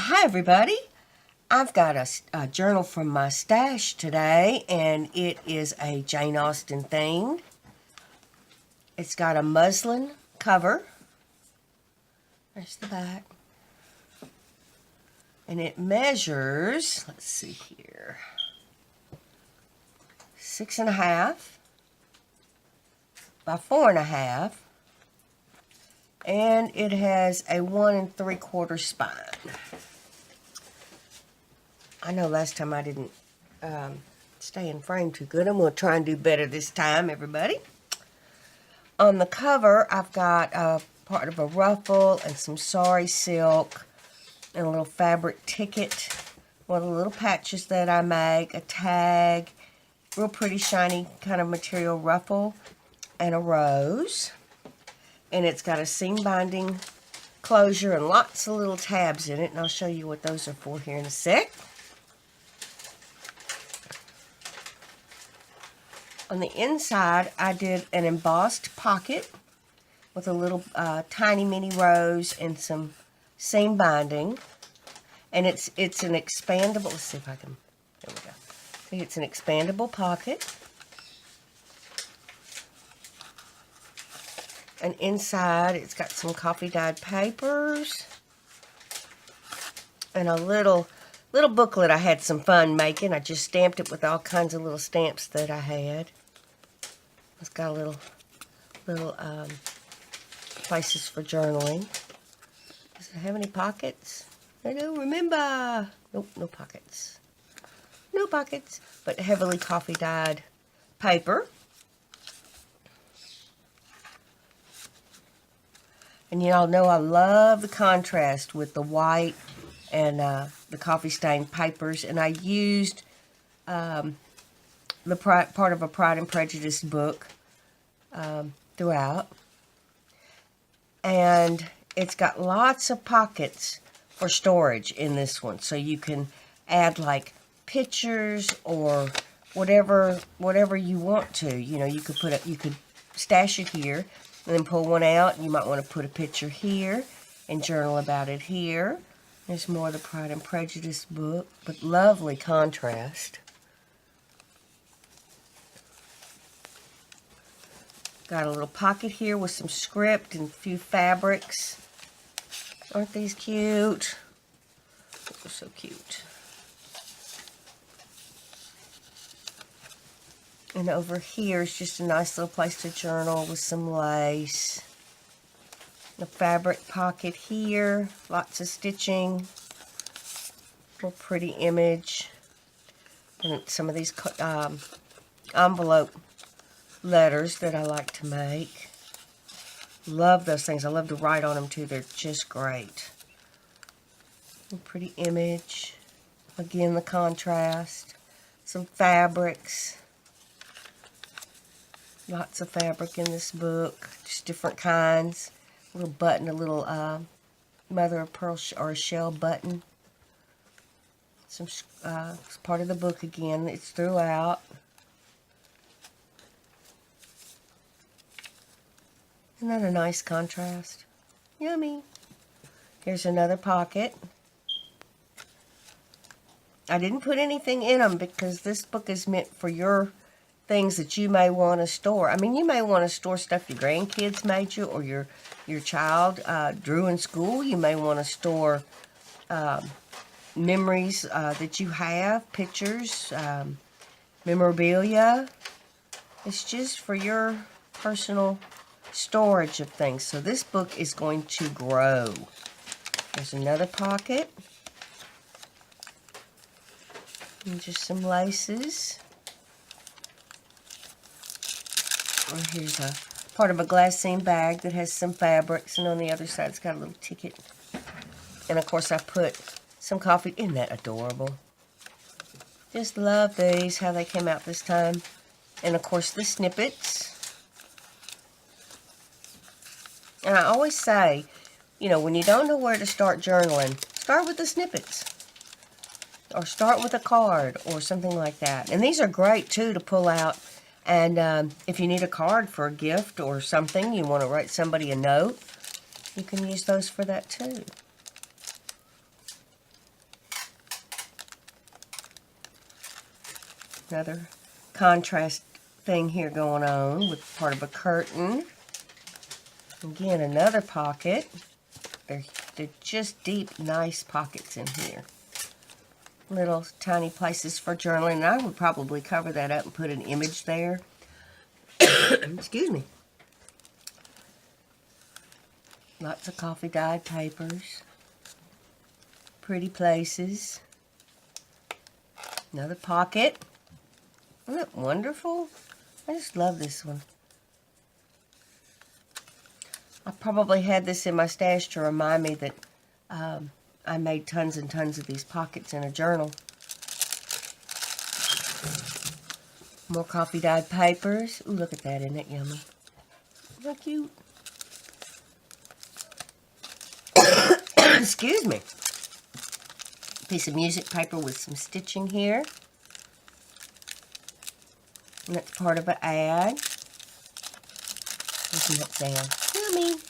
Hi everybody, I've got a journal from my stash today, and it is a Jane Austen theme. It's got a muslin cover. There's the back. And it measures, let's see here, 6.5 by 4.5. And it has a 1 3/4 spine. I know last time I didn't stay in frame too good. I'm going to try and do better this time, everybody. On the cover, I've got a part of a ruffle and some sari silk and a little fabric ticket. One of the little patches that I make, a tag, real pretty shiny kind of material ruffle, and a rose. And it's got a seam binding closure and lots of little tabs in it, and I'll show you what those are for here in a sec. On the inside, I did an embossed pocket with a little tiny mini rose and some seam binding. And it's an expandable, let's see if I can, there we go. See, it's an expandable pocket. And inside, it's got some coffee dyed papers and a little booklet I had some fun making. I just stamped it with all kinds of little stamps that I had. It's got a little places for journaling. Does it have any pockets? I don't remember. Nope, no pockets. No pockets, but heavily coffee dyed paper. And you all know I love the contrast with the white and the coffee stained papers. And I used the part of a Pride and Prejudice book throughout. And it's got lots of pockets for storage in this one. So you can add like pictures or whatever you want to. You know, you could stash it here. And then pull one out, and you might want to put a picture here and journal about it here. There's more of the Pride and Prejudice book, but lovely contrast. Got a little pocket here with some script and a few fabrics. Aren't these cute? They're so cute. And over here is just a nice little place to journal with some lace. A fabric pocket here. Lots of stitching. Real pretty image. And some of these envelope letters that I like to make. Love those things. I love to write on them too. They're just great. A pretty image. Again, the contrast. Some fabrics. Lots of fabric in this book, just different kinds. A little button, a little mother of pearl or a shell button. Some it's part of the book again. It's throughout. Isn't that a nice contrast? Yummy. Here's another pocket. I didn't put anything in them because this book is meant for your things that you may want to store. I mean, you may want to store stuff your grandkids made you or your child drew in school. You may want to store memories that you have, pictures, memorabilia. It's just for your personal storage of things. So this book is going to grow. There's another pocket. And just some laces. Here's a part of a glassine bag that has some fabrics, and on the other side it's got a little ticket. And of course I put some coffee. Isn't that adorable? Just love these, how they came out this time. And of course the snippets. And I always say, you know, when you don't know where to start journaling, start with the snippets. Or start with a card or something like that. And these are great too to pull out. And if you need a card for a gift or something, you want to write somebody a note, you can use those for that too. Another contrast thing here going on with part of a curtain. Again, another pocket. They're just deep, nice pockets in here. Little tiny places for journaling. I would probably cover that up and put an image there. Excuse me. Lots of coffee dyed papers. Pretty places. Another pocket. Isn't that wonderful? I just love this one. I probably had this in my stash to remind me that I made tons and tons of these pockets in a journal. More coffee dyed papers. Ooh, look at that, isn't it yummy? Look cute. Excuse me. Piece of music paper with some stitching here. And that's part of an ad. Listen that sound. Yummy.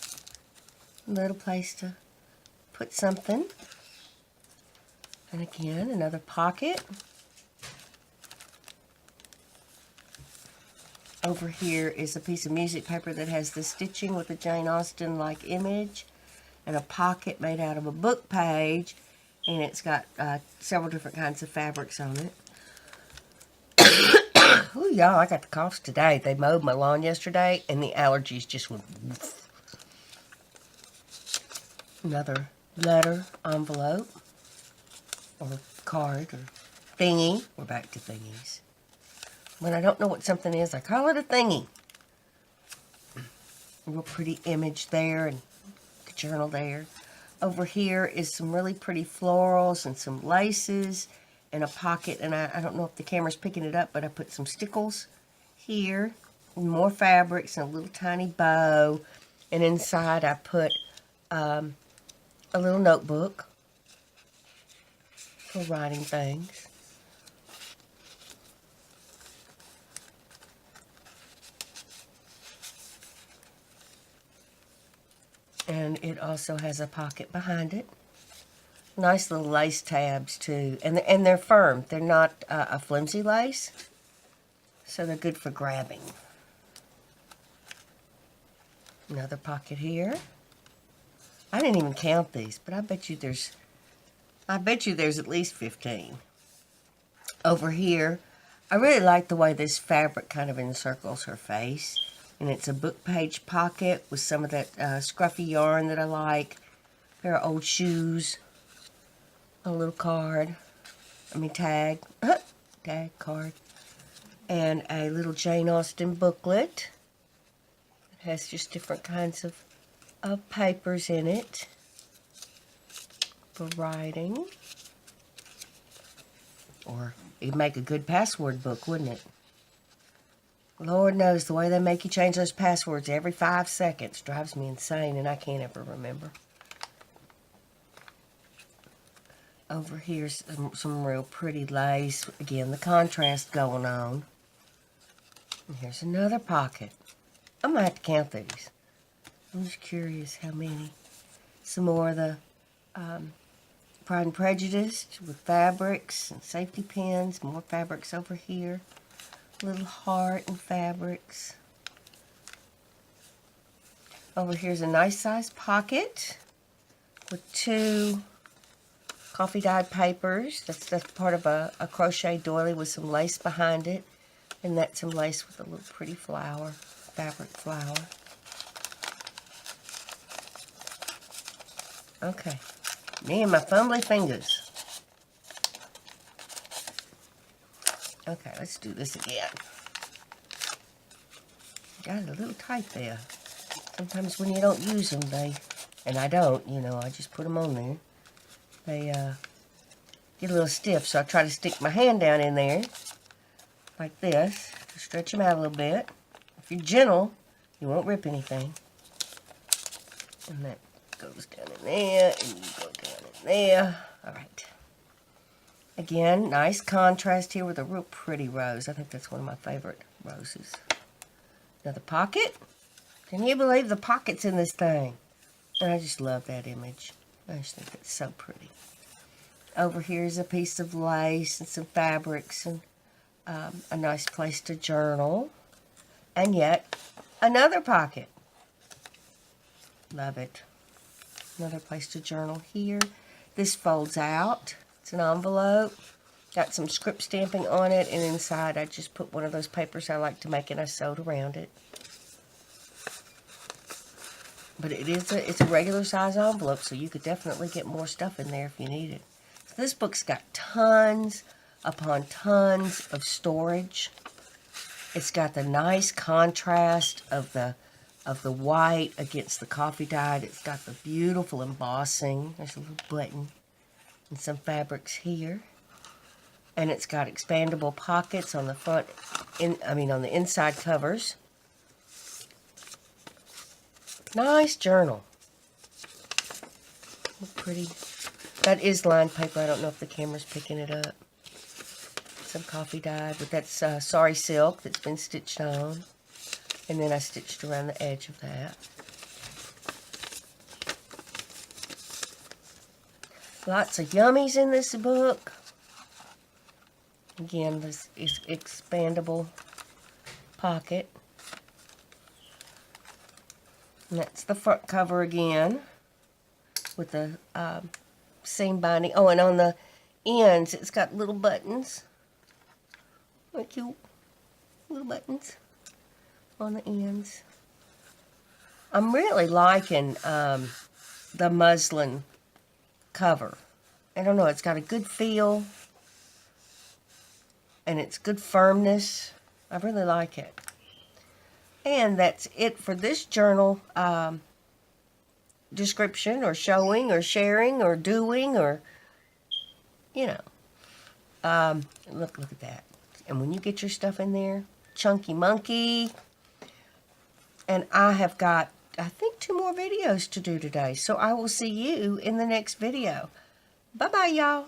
A little place to put something. And again, another pocket. Over here is a piece of music paper that has the stitching with a Jane Austen-like image. And a pocket made out of a book page, and it's got several different kinds of fabrics on it. Ooh, y'all, I got the coughs today. They mowed my lawn yesterday, and the allergies just went woof. Another letter envelope, or card, or thingy. We're back to thingies. When I don't know what something is, I call it a thingy. A real pretty image there, and journal there. Over here is some really pretty florals and some laces and a pocket, and I don't know if the camera's picking it up, but I put some stickles here and more fabrics and a little tiny bow, and inside I put a little notebook for writing things. And it also has a pocket behind it. Nice little lace tabs, too. And they're firm. They're not a flimsy lace. So they're good for grabbing. Another pocket here. I didn't even count these, but I bet you there's at least 15. Over here, I really like the way this fabric kind of encircles her face. And it's a book page pocket with some of that scruffy yarn that I like. A pair of old shoes. A little card. Tag. Tag card. And a little Jane Austen booklet. It has just different kinds of papers in it for writing. Or it'd make a good password book, wouldn't it? Lord knows the way they make you change those passwords every 5 seconds drives me insane, and I can't ever remember. Over here's some real pretty lace. Again, the contrast going on. And here's another pocket. I'm going to have to count these. I'm just curious how many. Some more of the Pride and Prejudice with fabrics and safety pins. More fabrics over here. Little heart and fabrics. Over here's a nice sized pocket with 2 coffee dyed papers. That's part of a crochet doily with some lace behind it. And that's some lace with a little pretty flower, fabric flower. Okay, me and my fumbly fingers. Okay, let's do this again. Got it a little tight there. Sometimes when you don't use them, and I don't, I just put them on there. They get a little stiff, so I try to stick my hand down in there, like this, to stretch them out a little bit. If you're gentle, you won't rip anything. And that goes down in there, and you go down in there. All right. Again, nice contrast here with a real pretty rose. I think that's one of my favorite roses. Another pocket. Can you believe the pockets in this thing? And I just love that image. I just think it's so pretty. Over here is a piece of lace and some fabrics and a nice place to journal. And yet, another pocket. Love it. Another place to journal here. This folds out. It's an envelope. Got some script stamping on it, and inside I just put one of those papers I like to make, and I sewed around it. But it's a regular size envelope, so you could definitely get more stuff in there if you need it. So this book's got tons upon tons of storage. It's got the nice contrast of the white against the coffee dyed. It's got the beautiful embossing. There's a little button and some fabrics here. And it's got expandable pockets on the front, on the inside covers. Nice journal. Look pretty. That is lined paper. I don't know if the camera's picking it up. Some coffee dyed, but that's sari silk that's been stitched on. And then I stitched around the edge of that. Lots of yummies in this book. Again, this is expandable pocket. And that's the front cover again with the seam binding. Oh, and on the ends, it's got little buttons. Look cute. Little buttons on the ends. I'm really liking the muslin cover. I don't know, it's got a good feel. And it's good firmness. I really like it. And that's it for this journal description or showing or sharing or doing or, you know. Look at that. And when you get your stuff in there, chunky monkey. And I have got, I think, 2 more videos to do today. So I will see you in the next video. Bye-bye, y'all.